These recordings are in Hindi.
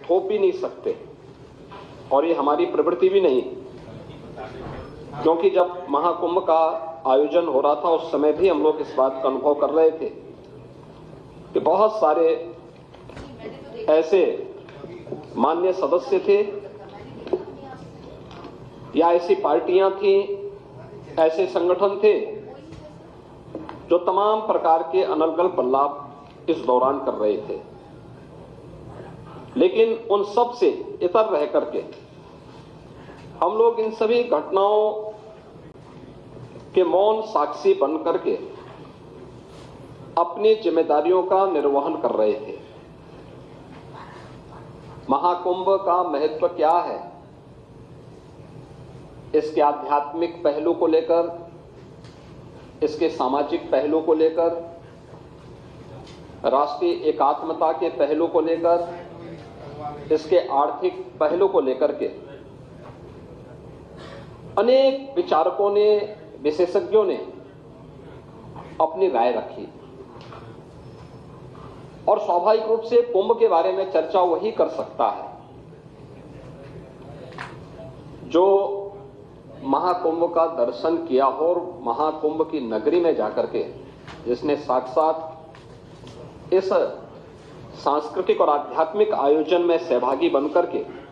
थोप भी नहीं सकते और ये हमारी प्रवृत्ति भी नहीं, क्योंकि जब महाकुंभ का आयोजन हो रहा था उस समय भी हम लोग इस बात का अनुभव कर रहे थे कि बहुत सारे ऐसे मान्य सदस्य थे या ऐसी पार्टियां थी, ऐसे संगठन थे जो तमाम प्रकार के अनर्गल लाभ इस दौरान कर रहे थे। लेकिन उन सब से इतर रह करके हम लोग इन सभी घटनाओं के मौन साक्षी बन करके अपनी जिम्मेदारियों का निर्वहन कर रहे थे। महाकुंभ का महत्व क्या है, इसके आध्यात्मिक पहलू को लेकर, इसके सामाजिक पहलू को लेकर, राष्ट्रीय एकात्मता के पहलू को लेकर, इसके आर्थिक पहलू को लेकर के अनेक विचारकों ने, विशेषज्ञों ने अपनी राय रखी और स्वाभाविक रूप से कुंभ के बारे में चर्चा वही कर सकता है जो महाकुंभ का दर्शन किया हो और महाकुंभ की नगरी में जाकर के जिसने साक्षात इस सांस्कृतिक और आध्यात्मिक आयोजन में सहभागी बनकर के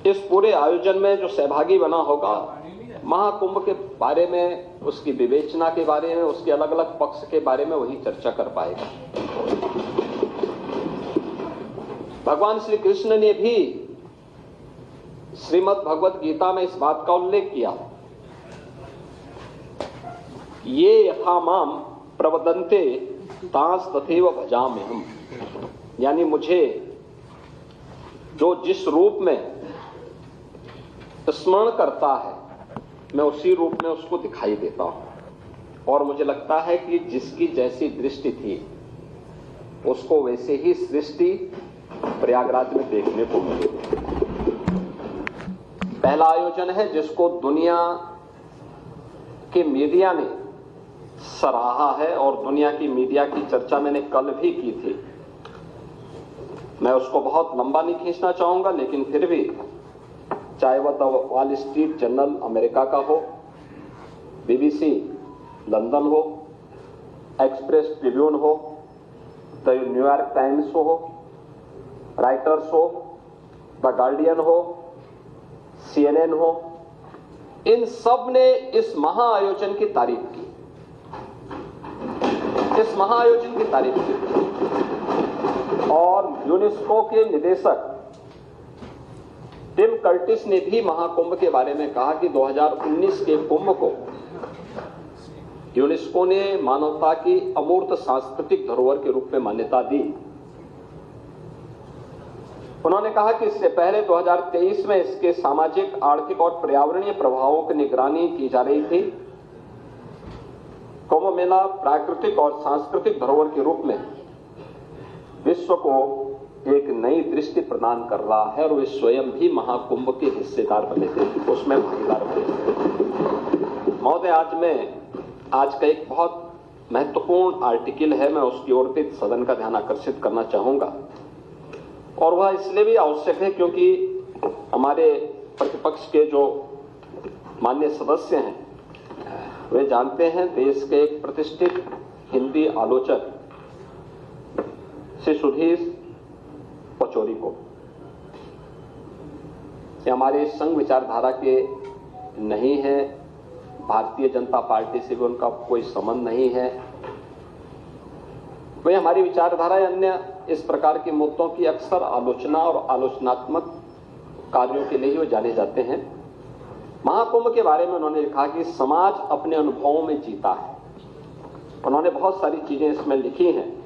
इस पूरे आयोजन में जो सहभागी बना होगा, महाकुंभ के बारे में, उसकी विवेचना के बारे में, उसके अलग अलग पक्ष के बारे में वही चर्चा कर पाएगा। भगवान श्री कृष्ण ने भी श्रीमद् भगवत गीता में इस बात का उल्लेख किया, ये यथा माम प्रवदन्ते तांस तथैव भजाम्यहम्, यानी मुझे जो जिस रूप में स्मरण करता है मैं उसी रूप में उसको दिखाई देता हूं और मुझे लगता है कि जिसकी जैसी दृष्टि थी उसको वैसे ही सृष्टि प्रयागराज में देखने को मिली। पहला आयोजन है जिसको दुनिया के मीडिया ने सराहा है और दुनिया की मीडिया की चर्चा मैंने कल भी की थी। मैं उसको बहुत लंबा नहीं खींचना चाहूंगा, लेकिन फिर भी चाहे वह the wall street journal America का हो, BBC लंदन हो, एक्सप्रेस ट्रिब्यून हो, द न्यूयॉर्क टाइम्स हो, राइटर्स हो, द गार्डियन हो, CNN हो, इन सब ने इस महाआयोजन की तारीफ की, इस महाआयोजन की तारीफ की। और यूनेस्को के निदेशक टिम कर्टिस ने भी महाकुंभ के बारे में कहा कि 2019 के कुंभ को यूनेस्को ने मानवता की अमूर्त सांस्कृतिक धरोहर के रूप में मान्यता दी। उन्होंने कहा कि इससे पहले 2023 में इसके सामाजिक, आर्थिक और पर्यावरणीय प्रभावों की निगरानी की जा रही थी। कुंभ मेला प्राकृतिक और सांस्कृतिक धरोहर के रूप में विश्व को एक नई दृष्टि प्रदान कर रहा है और वे स्वयं भी महाकुंभ के हिस्सेदार बने थे, उसमें भागीदार बने थे। महोदय, आज का एक बहुत महत्वपूर्ण आर्टिकल है, मैं उसकी ओर भी सदन का ध्यान आकर्षित करना चाहूंगा और वह इसलिए भी आवश्यक है क्योंकि हमारे प्रतिपक्ष के जो माननीय सदस्य हैं वे जानते हैं देश के एक प्रतिष्ठित हिंदी आलोचक श्री सुधीर पचौरी को। ये हमारे संघ विचारधारा के नहीं है, भारतीय जनता पार्टी से भी उनका कोई संबंध नहीं है। वे हमारी विचारधारा अन्य इस प्रकार के मुद्दों की अक्सर आलोचना और आलोचनात्मक कार्यों के लिए ही वो जाने जाते हैं। महाकुंभ के बारे में उन्होंने लिखा कि समाज अपने अनुभवों में जीता है। उन्होंने बहुत सारी चीजें इसमें लिखी हैं।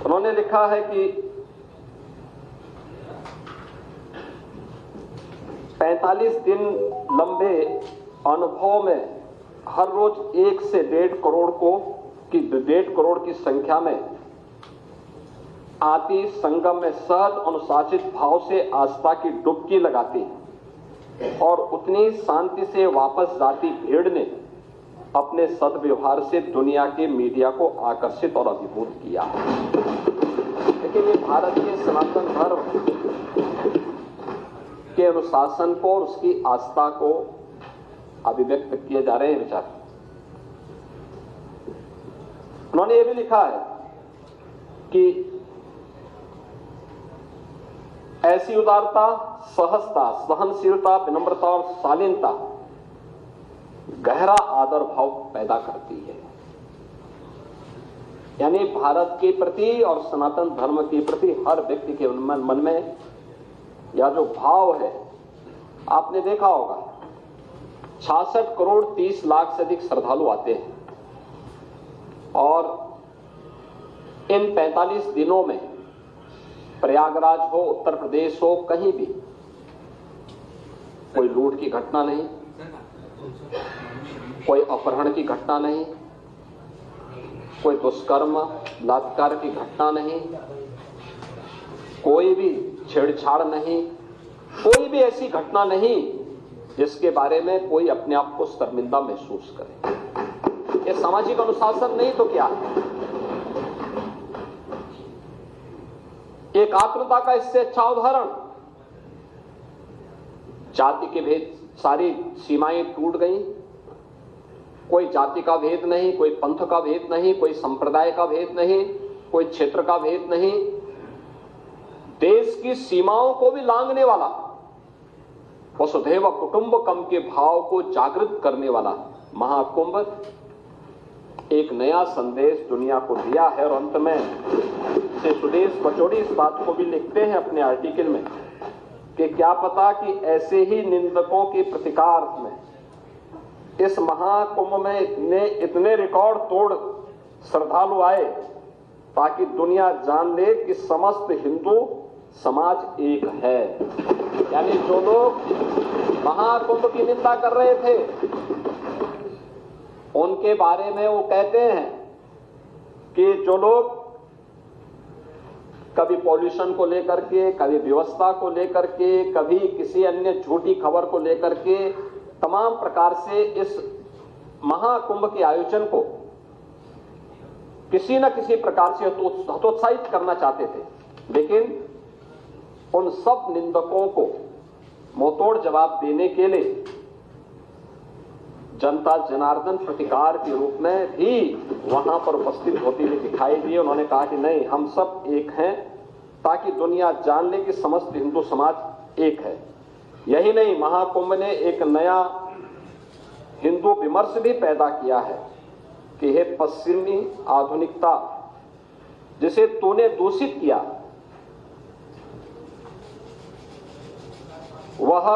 उन्होंने लिखा है कि 45 दिन लंबे अनुभव में हर रोज 1 से 1.5 करोड़ की संख्या में आती संगम में सहज अनुशासित भाव से आस्था की डुबकी लगाती और उतनी शांति से वापस जाती भीड़ ने अपने सद्व्यवहार से दुनिया के मीडिया को आकर्षित और अभिभूत किया। लेकिन ये भारतीय सनातन धर्म के अनुशासन को और उसकी आस्था को अभिव्यक्त किए जा रहे हैं विचार। उन्होंने ये भी लिखा है कि ऐसी उदारता, सहजता, सहनशीलता, विनम्रता और शालीनता गहरा आदर भाव पैदा करती है। यानी भारत के प्रति और सनातन धर्म के प्रति हर व्यक्ति के मन में यह जो भाव है, आपने देखा होगा 66 करोड़ 30 लाख से अधिक श्रद्धालु आते हैं और इन 45 दिनों में प्रयागराज हो, उत्तर प्रदेश हो, कहीं भी कोई लूट की घटना नहीं, कोई अपहरण की घटना नहीं, कोई दुष्कर्म बलात्कार की घटना नहीं, कोई भी छेड़छाड़ नहीं, कोई भी ऐसी घटना नहीं जिसके बारे में कोई अपने आप को शर्मिंदा महसूस करे। ये सामाजिक अनुशासन नहीं तो क्या है? एकात्मता का इससे अच्छा उदाहरण, जाति के भेद सारी सीमाएं टूट गई, कोई जाति का भेद नहीं, कोई पंथ का भेद नहीं, कोई संप्रदाय का भेद नहीं, कोई क्षेत्र का भेद नहीं, देश की सीमाओं को भी लांघने वाला, वसुधैव कुटुंबकम के भाव को जागृत करने वाला महाकुंभ एक नया संदेश दुनिया को दिया है। और अंत में से सुदेश पचौड़ी इस बात को भी लिखते हैं अपने आर्टिकल में कि क्या पता कि ऐसे ही निंदकों के प्रतिकार में इस महाकुंभ में इतने रिकॉर्ड तोड़ श्रद्धालु आए ताकि दुनिया जान ले कि समस्त हिंदू समाज एक है। यानी जो लोग महाकुंभ की निंदा कर रहे थे उनके बारे में वो कहते हैं कि जो लोग कभी पॉल्यूशन को लेकर के, कभी व्यवस्था को लेकर के, कभी किसी अन्य झूठी खबर को लेकर के तमाम प्रकार से इस महाकुंभ के आयोजन को किसी न किसी प्रकार से हतोत्साहित करना चाहते थे, लेकिन उन सब निंदकों को मुंहतोड़ जवाब देने के लिए जनता जनार्दन प्रतिकार के रूप में भी वहां पर उपस्थित होती हुई दिखाई दी। उन्होंने कहा कि नहीं, हम सब एक हैं ताकि दुनिया जान ले कि समस्त हिंदू समाज एक है। यही नहीं, महाकुंभ ने एक नया हिंदू विमर्श भी पैदा किया है कि हे पश्चिमी आधुनिकता, जिसे तूने दूषित किया वह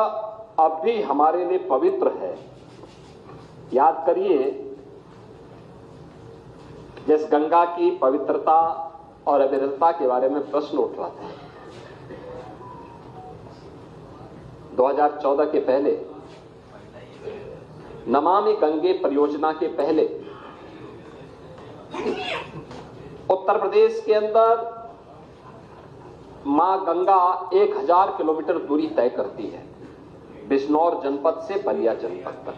अब भी हमारे लिए पवित्र है। याद करिए, जिस गंगा की पवित्रता और अविरलता के बारे में प्रश्न उठ रहा था 2014 के पहले, नमामि गंगे परियोजना के पहले उत्तर प्रदेश के अंदर मां गंगा 1000 किलोमीटर दूरी तय करती है, बिजनौर जनपद से बलिया जनपद तक।